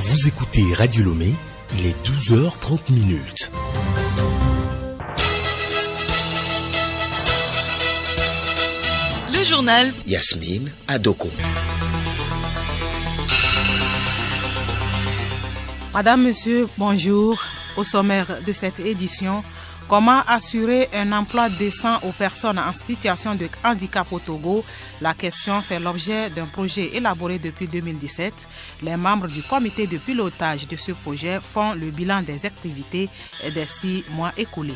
Vous écoutez Radio Lomé, il est 12h30. Le journal Yasmine Adoko. Madame, Monsieur, bonjour. Au sommaire de cette édition, comment assurer un emploi décent aux personnes en situation de handicap au Togo? La question fait l'objet d'un projet élaboré depuis 2017. Les membres du comité de pilotage de ce projet font le bilan des activités des 6 mois écoulés.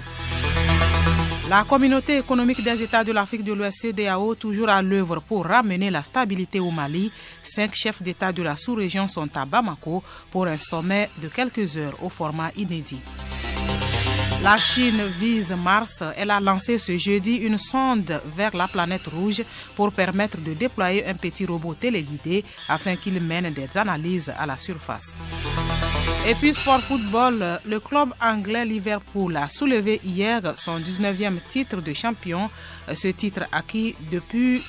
La communauté économique des États de l'Afrique de l'Ouest, CEDEAO, toujours à l'œuvre pour ramener la stabilité au Mali. 5 chefs d'État de la sous-région sont à Bamako pour un sommet de quelques heures au format inédit. La Chine vise Mars. Elle a lancé ce jeudi une sonde vers la planète rouge pour permettre de déployer un petit robot téléguidé afin qu'il mène des analyses à la surface. Et puis sport football, le club anglais Liverpool a soulevé hier son 19e titre de champion. Ce titre acquis depuis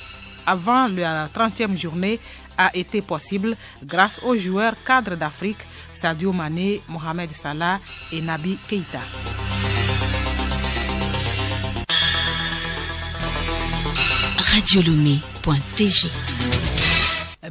avant la 30e journée a été possible grâce aux joueurs cadres d'Afrique Sadio Mané, Mohamed Salah et Naby Keïta. radiolomé.tg.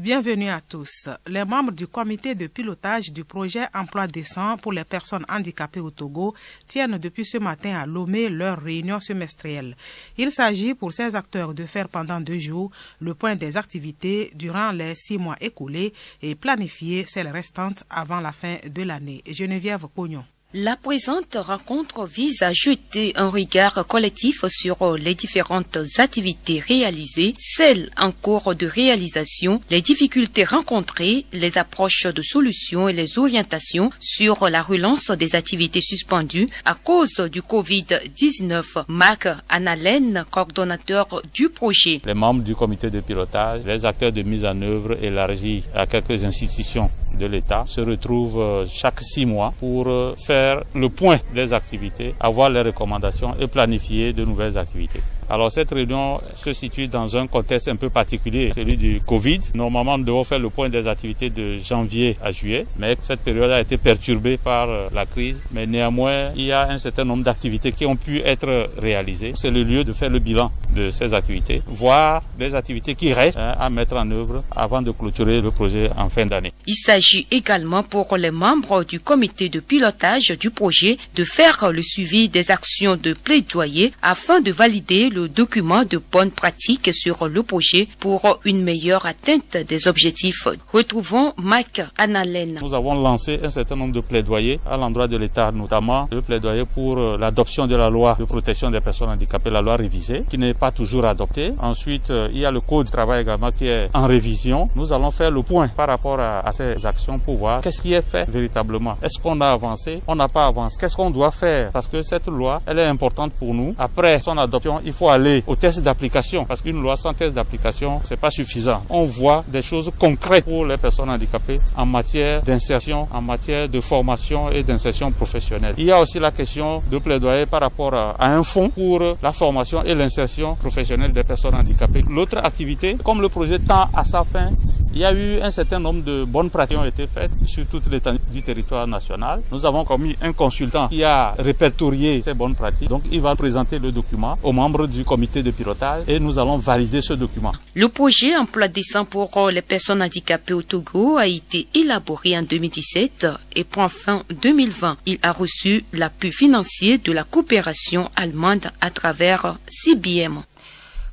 Bienvenue à tous. Les membres du comité de pilotage du projet Emploi décent pour les personnes handicapées au Togo tiennent depuis ce matin à Lomé leur réunion semestrielle. Il s'agit pour ces acteurs de faire pendant 2 jours le point des activités durant les 6 mois écoulés et planifier celles restantes avant la fin de l'année. Geneviève Pognon. La présente rencontre vise à jeter un regard collectif sur les différentes activités réalisées, celles en cours de réalisation, les difficultés rencontrées, les approches de solutions et les orientations sur la relance des activités suspendues à cause du Covid-19. Marc Annalen, coordonnateur du projet. Les membres du comité de pilotage, les acteurs de mise en œuvre élargis à quelques institutions de l'État se retrouvent chaque 6 mois pour faire le point des activités, avoir les recommandations et planifier de nouvelles activités. Alors cette réunion se situe dans un contexte un peu particulier, celui du Covid. Normalement, nous devons faire le point des activités de janvier à juillet, mais cette période a été perturbée par la crise. Mais néanmoins, il y a un certain nombre d'activités qui ont pu être réalisées. C'est le lieu de faire le bilan de ces activités, voir des activités qui restent à mettre en œuvre avant de clôturer le projet en fin d'année. Il s'agit également pour les membres du comité de pilotage du projet de faire le suivi des actions de plaidoyer afin de valider le document de bonne pratique sur le projet pour une meilleure atteinte des objectifs. Retrouvons Mike Annalen. Nous avons lancé un certain nombre de plaidoyers à l'endroit de l'État, notamment le plaidoyer pour l'adoption de la loi de protection des personnes handicapées, la loi révisée, qui n'est pas toujours adoptée. Ensuite, il y a le code du travail également qui est en révision. Nous allons faire le point par rapport à ces actions pour voir qu'est-ce qui est fait véritablement. Est-ce qu'on a avancé? On n'a pas avancé. Qu'est-ce qu'on doit faire? Parce que cette loi, elle est importante pour nous. Après son adoption, il faut aller au test d'application. Parce qu'une loi sans test d'application, c'est pas suffisant. On voit des choses concrètes pour les personnes handicapées en matière d'insertion, en matière de formation et d'insertion professionnelle. Il y a aussi la question de plaidoyer par rapport à un fonds pour la formation et l'insertion professionnelle des personnes handicapées. L'autre activité, comme le projet tend à sa fin, il y a eu un certain nombre de bonnes pratiques qui ont été faites sur toute l'étendue du territoire national. Nous avons commis un consultant qui a répertorié ces bonnes pratiques. Donc, il va présenter le document aux membres du comité de pilotage et nous allons valider ce document. Le projet Emploi décent pour les personnes handicapées au Togo a été élaboré en 2017 et prend fin en 2020. Il a reçu l'appui financier de la coopération allemande à travers CBM.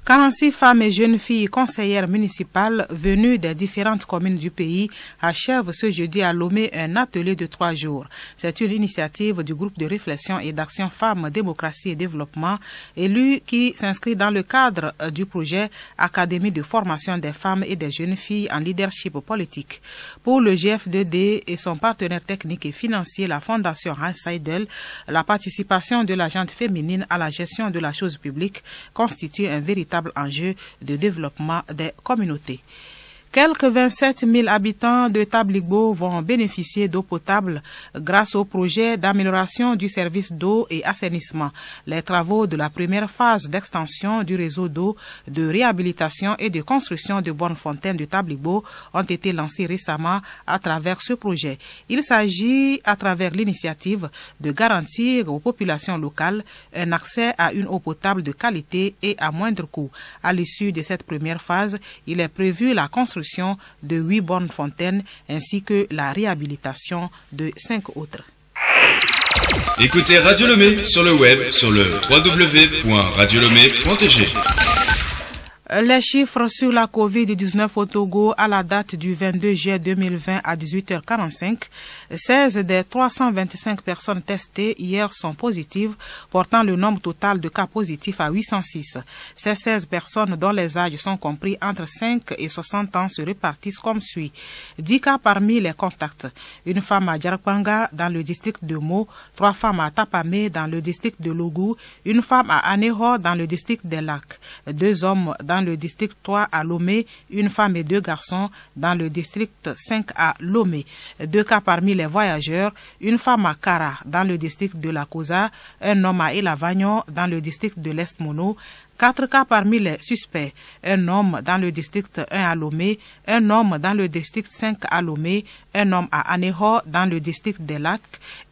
46 femmes et jeunes filles conseillères municipales venues des différentes communes du pays achèvent ce jeudi à Lomé un atelier de 3 jours. C'est une initiative du groupe de réflexion et d'action Femmes, Démocratie et Développement, élu qui s'inscrit dans le cadre du projet Académie de formation des femmes et des jeunes filles en leadership politique. Pour le GF2D et son partenaire technique et financier, la Fondation Hans Seidel, la participation de la gente féminine à la gestion de la chose publique constitue un véritable enjeu de développement des communautés. Quelques 27 000 habitants de Tabligbo vont bénéficier d'eau potable grâce au projet d'amélioration du service d'eau et assainissement. Les travaux de la première phase d'extension du réseau d'eau, de réhabilitation et de construction de bornes fontaines de Tabligbo ont été lancés récemment à travers ce projet. Il s'agit, à travers l'initiative, de garantir aux populations locales un accès à une eau potable de qualité et à moindre coût. À l'issue de cette première phase, il est prévu la construction de 8 bornes fontaines ainsi que la réhabilitation de 5 autres. Écoutez Radio Lomé sur le web sur le www.radiolomé.tg. Les chiffres sur la COVID-19 au Togo à la date du 22 juillet 2020 à 18h45, 16 des 325 personnes testées hier sont positives, portant le nombre total de cas positifs à 806. Ces 16 personnes dont les âges sont compris entre 5 et 60 ans se répartissent comme suit. 10 cas parmi les contacts. Une femme à Djarpanga dans le district de Mo, 3 femmes à Tapamé dans le district de Logou, une femme à Aneho dans le district des Lacs, 2 hommes dans le district 3 à Lomé, une femme et 2 garçons dans le district 5 à Lomé. 2 cas parmi les voyageurs, une femme à Kara dans le district de la Kosa, un homme à Elavagnon dans le district de l'Est-Mono, 4 cas parmi les suspects, un homme dans le district 1 à Lomé, un homme dans le district 5 à Lomé, un homme à Aneho dans le district des Lacs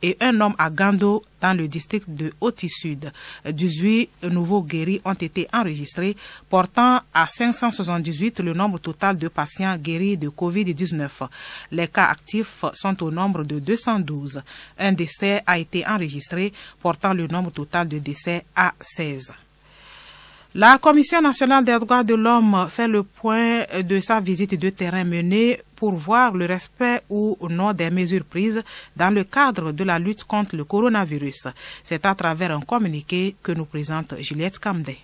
et un homme à Gando dans le district de Oti-Sud. 18 nouveaux guéris ont été enregistrés, portant à 578 le nombre total de patients guéris de COVID-19. Les cas actifs sont au nombre de 212. Un décès a été enregistré, portant le nombre total de décès à 16. La Commission nationale des droits de l'homme fait le point de sa visite de terrain menée pour voir le respect ou non des mesures prises dans le cadre de la lutte contre le coronavirus. C'est à travers un communiqué que nous présente Juliette Kamdé.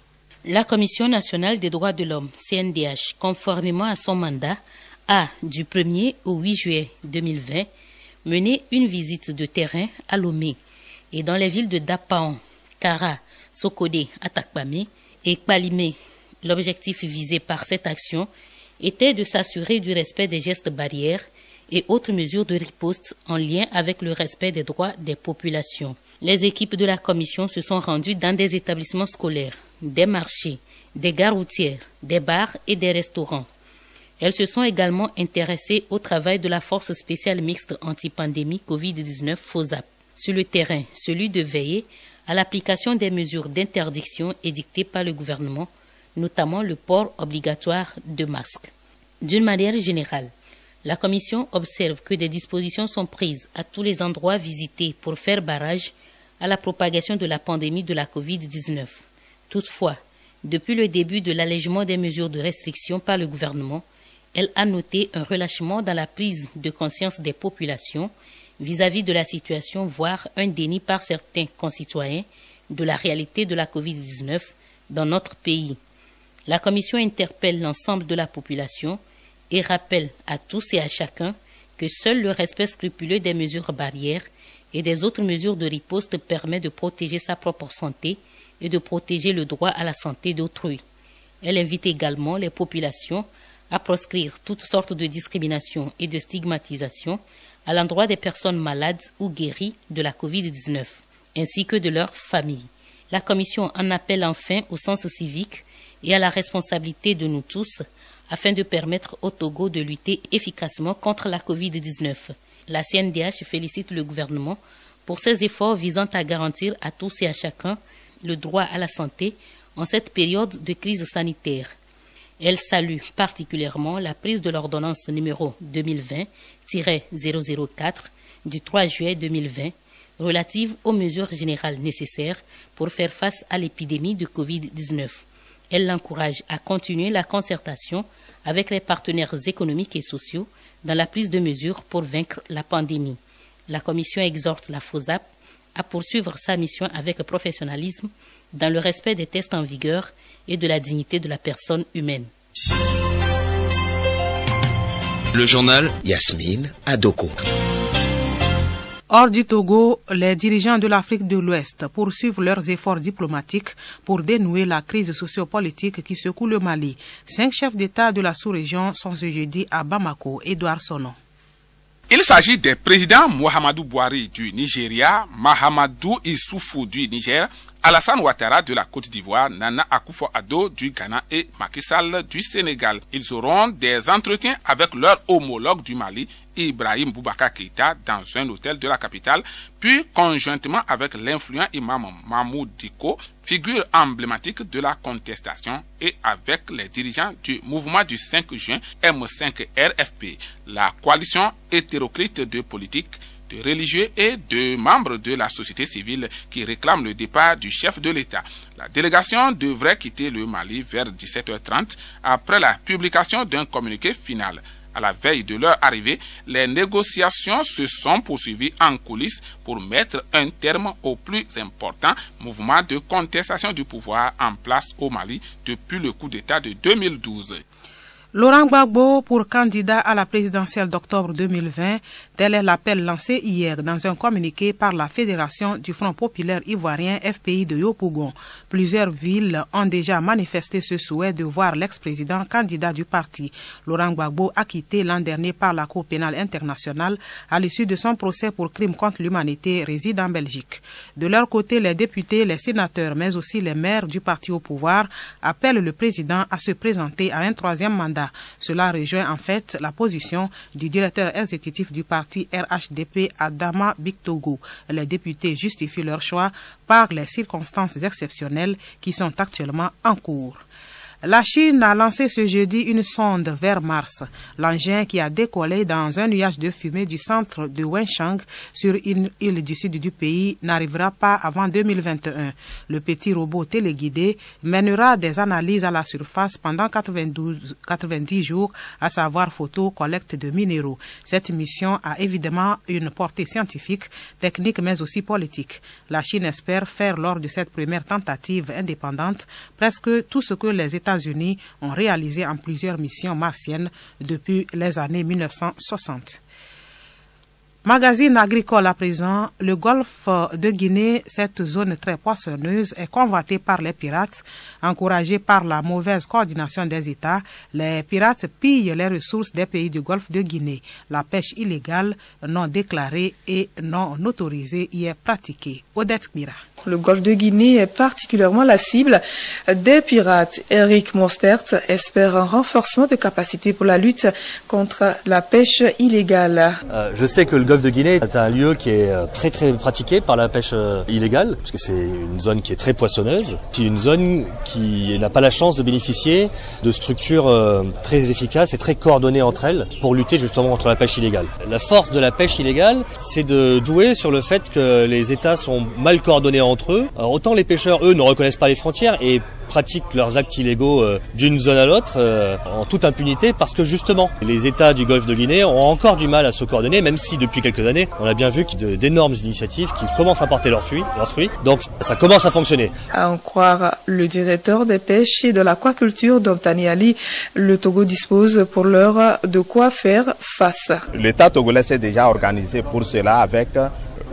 La Commission nationale des droits de l'homme, CNDH, conformément à son mandat, a, du 1er au 8 juillet 2020, mené une visite de terrain à Lomé et dans les villes de Dapaon, Kara, Sokodé, Atakpamé et Kpalimé. L'objectif visé par cette action était de s'assurer du respect des gestes barrières et autres mesures de riposte en lien avec le respect des droits des populations. Les équipes de la commission se sont rendues dans des établissements scolaires, des marchés, des gares routières, des bars et des restaurants. Elles se sont également intéressées au travail de la Force spéciale mixte anti-pandémie COVID-19 FOSAP. Sur le terrain, celui de veiller à l'application des mesures d'interdiction édictées par le gouvernement, notamment le port obligatoire de masques. D'une manière générale, la Commission observe que des dispositions sont prises à tous les endroits visités pour faire barrage à la propagation de la pandémie de la COVID-19. Toutefois, depuis le début de l'allègement des mesures de restriction par le gouvernement, elle a noté un relâchement dans la prise de conscience des populations vis-à-vis de la situation, voire un déni par certains concitoyens de la réalité de la COVID-19 dans notre pays. La Commission interpelle l'ensemble de la population et rappelle à tous et à chacun que seul le respect scrupuleux des mesures barrières et des autres mesures de riposte permet de protéger sa propre santé et de protéger le droit à la santé d'autrui. Elle invite également les populations à proscrire toutes sortes de discrimination et de stigmatisation à l'endroit des personnes malades ou guéries de la COVID-19, ainsi que de leurs familles. La Commission en appelle enfin au sens civique et à la responsabilité de nous tous afin de permettre au Togo de lutter efficacement contre la COVID-19. La CNDH félicite le gouvernement pour ses efforts visant à garantir à tous et à chacun le droit à la santé en cette période de crise sanitaire. Elle salue particulièrement la prise de l'ordonnance numéro 2020-004 du 3 juillet 2020 relative aux mesures générales nécessaires pour faire face à l'épidémie de Covid-19. Elle l'encourage à continuer la concertation avec les partenaires économiques et sociaux dans la prise de mesures pour vaincre la pandémie. La Commission exhorte la FOSAP à poursuivre sa mission avec professionnalisme dans le respect des tests en vigueur et de la dignité de la personne humaine. Le journal Yasmine Adoko. Hors du Togo, les dirigeants de l'Afrique de l'Ouest poursuivent leurs efforts diplomatiques pour dénouer la crise sociopolitique qui secoue le Mali. 5 chefs d'État de la sous-région sont ce jeudi à Bamako. Edouard Sono. Il s'agit des présidents Mohamedou Bouhari du Nigeria, Mahamadou Issoufou du Niger, Alassane Ouattara de la Côte d'Ivoire, Nana Akufo-Addo du Ghana et Macky Sall du Sénégal. Ils auront des entretiens avec leur homologue du Mali, Ibrahim Boubacar Keïta, dans un hôtel de la capitale, puis conjointement avec l'influent imam Mahmoud Diko, figure emblématique de la contestation, et avec les dirigeants du mouvement du 5 juin M5 RFP, la coalition hétéroclite de politiques, de religieux et de membres de la société civile qui réclament le départ du chef de l'État. La délégation devrait quitter le Mali vers 17h30 après la publication d'un communiqué final. À la veille de leur arrivée, les négociations se sont poursuivies en coulisses pour mettre un terme au plus important mouvement de contestation du pouvoir en place au Mali depuis le coup d'État de 2012. Laurent Gbagbo pour candidat à la présidentielle d'octobre 2020, tel est l'appel lancé hier dans un communiqué par la Fédération du Front populaire ivoirien FPI de Yopougon. Plusieurs villes ont déjà manifesté ce souhait de voir l'ex-président candidat du parti. Laurent Gbagbo acquitté l'an dernier par la Cour pénale internationale à l'issue de son procès pour crimes contre l'humanité réside en Belgique. De leur côté, les députés, les sénateurs, mais aussi les maires du parti au pouvoir appellent le président à se présenter à un 3e mandat. Cela rejoint en fait la position du directeur exécutif du parti RHDP Adama Bictogo. Les députés justifient leur choix par les circonstances exceptionnelles qui sont actuellement en cours. La Chine a lancé ce jeudi une sonde vers Mars. L'engin qui a décollé dans un nuage de fumée du centre de Wenchang sur une île du sud du pays n'arrivera pas avant 2021. Le petit robot téléguidé mènera des analyses à la surface pendant 90 jours, à savoir photo, collecte de minéraux. Cette mission a évidemment une portée scientifique, technique mais aussi politique. La Chine espère faire lors de cette première tentative indépendante presque tout ce que les États-Unis ont réalisé en plusieurs missions martiennes depuis les années 1960. Magazine agricole à présent, le golfe de Guinée, cette zone très poissonneuse, est convoitée par les pirates. Encouragés par la mauvaise coordination des États, les pirates pillent les ressources des pays du golfe de Guinée. La pêche illégale, non déclarée et non autorisée y est pratiquée. Odette Mira. Le golfe de Guinée est particulièrement la cible des pirates. Eric Mostert espère un renforcement de capacité pour la lutte contre la pêche illégale. Je sais que le golfe de Guinée est un lieu qui est très pratiqué par la pêche illégale, parce que c'est une zone qui est très poissonneuse, puis une zone qui n'a pas la chance de bénéficier de structures très efficaces et très coordonnées entre elles pour lutter justement contre la pêche illégale. La force de la pêche illégale, c'est de jouer sur le fait que les États sont mal coordonnés entre eux. Alors, autant les pêcheurs, eux, ne reconnaissent pas les frontières et pratiquent leurs actes illégaux d'une zone à l'autre en toute impunité, parce que justement les États du golfe de Guinée ont encore du mal à se coordonner, même si depuis quelques années on a bien vu qu'il y a d'énormes initiatives qui commencent à porter leurs fruits. Donc ça commence à fonctionner. À en croire le directeur des pêches et de l'aquaculture d'Antani Ali, le Togo dispose pour l'heure de quoi faire face. L'État togolais s'est déjà organisé pour cela avec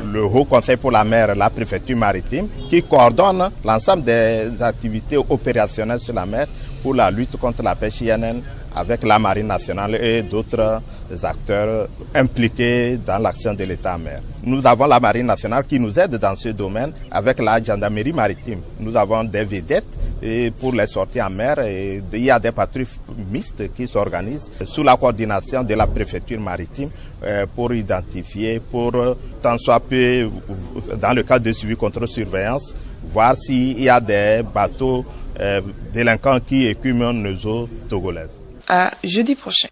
le Haut Conseil pour la mer, la préfecture maritime, qui coordonne l'ensemble des activités opérationnelles sur la mer pour la lutte contre la pêche INN avec la Marine nationale et d'autres acteurs impliqués dans l'action de l'État en mer. Nous avons la Marine nationale qui nous aide dans ce domaine avec la gendarmerie maritime. Nous avons des vedettes et pour les sorties en mer, et il y a des patrouilles mixtes qui s'organisent sous la coordination de la préfecture maritime pour identifier, pour tant soit peu, dans le cadre de suivi contrôle-surveillance, voir s'il y a des bateaux délinquants qui écument nos eaux togolaises. À jeudi prochain.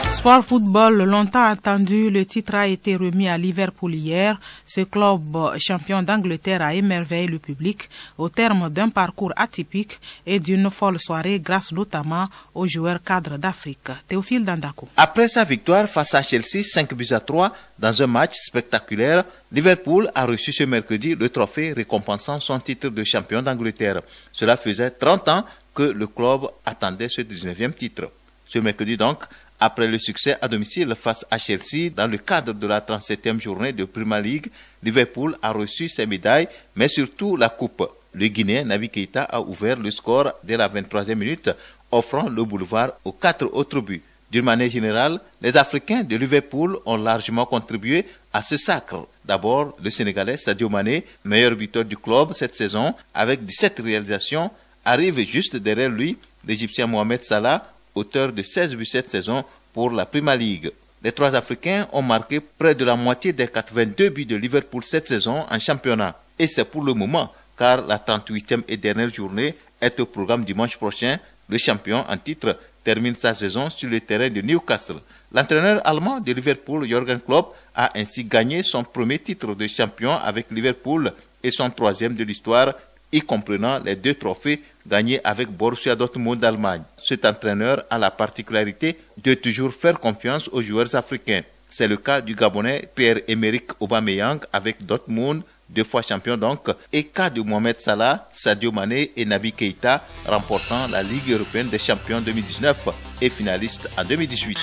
Sport football, longtemps attendu, le titre a été remis à Liverpool hier. Ce club champion d'Angleterre a émerveillé le public au terme d'un parcours atypique et d'une folle soirée grâce notamment aux joueurs cadres d'Afrique. Théophile Dandako. Après sa victoire face à Chelsea 5-3 dans un match spectaculaire, Liverpool a reçu ce mercredi le trophée récompensant son titre de champion d'Angleterre. Cela faisait 30 ans que le club attendait ce 19e titre. Ce mercredi donc, Après le succès à domicile face à Chelsea dans le cadre de la 37e journée de Premier League, Liverpool a reçu ses médailles, mais surtout la coupe. Le Guinéen Naby Keïta a ouvert le score dès la 23e minute, offrant le boulevard aux 4 autres buts. D'une manière générale, les Africains de Liverpool ont largement contribué à ce sacre. D'abord, le Sénégalais Sadio Mané, meilleur buteur du club cette saison, avec 17 réalisations, arrive juste derrière lui l'Égyptien Mohamed Salah, auteur de 16 buts cette saison pour la Premier League. Les 3 Africains ont marqué près de la moitié des 82 buts de Liverpool cette saison en championnat. Et c'est pour le moment, car la 38e et dernière journée est au programme dimanche prochain. Le champion en titre termine sa saison sur le terrain de Newcastle. L'entraîneur allemand de Liverpool, Jürgen Klopp, a ainsi gagné son premier titre de champion avec Liverpool et son 3e de l'histoire, y comprenant les 2 trophées gagnés avec Borussia Dortmund d'Allemagne. Cet entraîneur a la particularité de toujours faire confiance aux joueurs africains. C'est le cas du Gabonais Pierre-Emerick Aubameyang avec Dortmund, 2 fois champion donc, et cas de Mohamed Salah, Sadio Mané et Naby Keïta, remportant la Ligue européenne des champions 2019 et finaliste en 2018.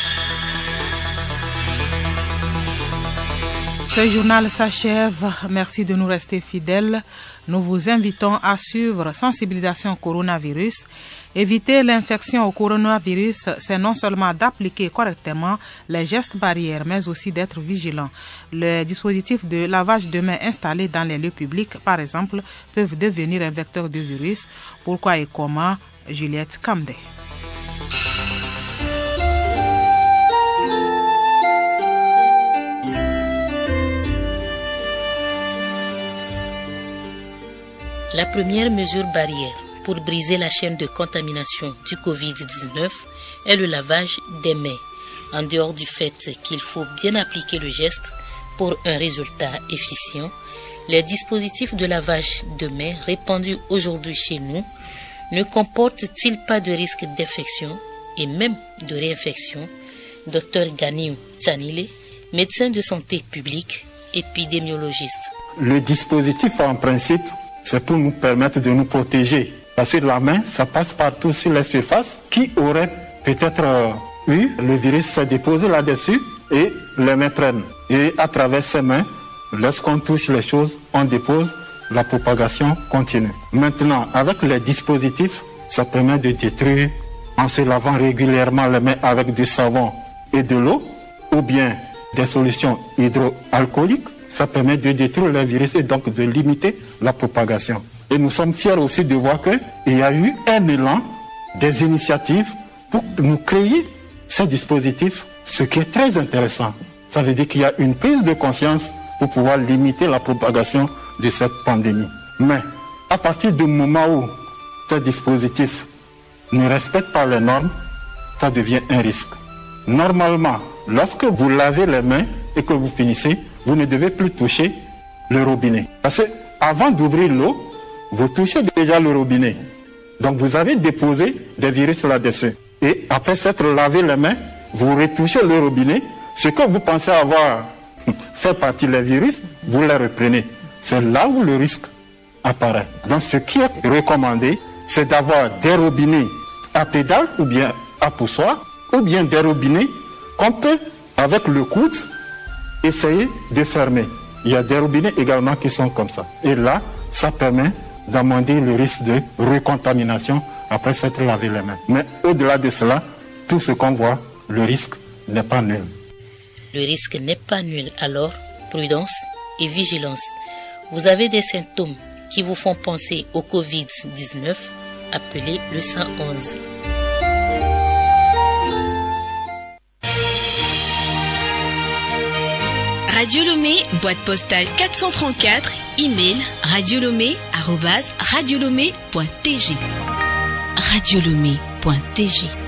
Ce journal s'achève. Merci de nous rester fidèles. Nous vous invitons à suivre sensibilisation au coronavirus. Éviter l'infection au coronavirus, c'est non seulement d'appliquer correctement les gestes barrières, mais aussi d'être vigilant. Les dispositifs de lavage de mains installés dans les lieux publics, par exemple, peuvent devenir un vecteur de virus. Pourquoi et comment? Juliette Kamdé. La première mesure barrière pour briser la chaîne de contamination du Covid-19 est le lavage des mains. En dehors du fait qu'il faut bien appliquer le geste pour un résultat efficient, les dispositifs de lavage de mains répandus aujourd'hui chez nous ne comportent-ils pas de risque d'infection et même de réinfection? Dr Ganiou Tsanile, médecin de santé publique, épidémiologiste. Le dispositif en principe, c'est pour nous permettre de nous protéger. Parce que la main, ça passe partout sur les surfaces. Qui aurait peut-être eu le virus se déposer là-dessus et les mains prennent. Et à travers ces mains, lorsqu'on touche les choses, on dépose, la propagation continue. Maintenant, avec les dispositifs, ça permet de détruire en se lavant régulièrement les mains avec du savon et de l'eau, ou bien des solutions hydroalcooliques. Ça permet de détruire les virus et donc de limiter la propagation. Et nous sommes fiers aussi de voir qu'il y a eu un élan des initiatives pour nous créer ces dispositifs, ce qui est très intéressant. Ça veut dire qu'il y a une prise de conscience pour pouvoir limiter la propagation de cette pandémie. Mais à partir du moment où ces dispositifs ne respectent pas les normes, ça devient un risque. Normalement, lorsque vous lavez les mains et que vous finissez, vous ne devez plus toucher le robinet. Parce que avant d'ouvrir l'eau, vous touchez déjà le robinet. Donc vous avez déposé des virus là-dessus. Et après s'être lavé les mains, vous retouchez le robinet. Ce que vous pensez avoir fait partie des virus, vous les reprenez. C'est là où le risque apparaît. Donc ce qui est recommandé, c'est d'avoir des robinets à pédale ou bien à poussoir, ou bien des robinets qu'on peut, avec le coude, essayer de fermer. Il y a des robinets également qui sont comme ça. Et là, ça permet d'amender le risque de recontamination après s'être lavé les mains. Mais au-delà de cela, tout ce qu'on voit, le risque n'est pas nul. Le risque n'est pas nul, alors prudence et vigilance. Vous avez des symptômes qui vous font penser au Covid-19, appelez le 111. Radio Lomé, boîte postale 434, email radiolomé@radiolomé.tg. Radiolomé.tg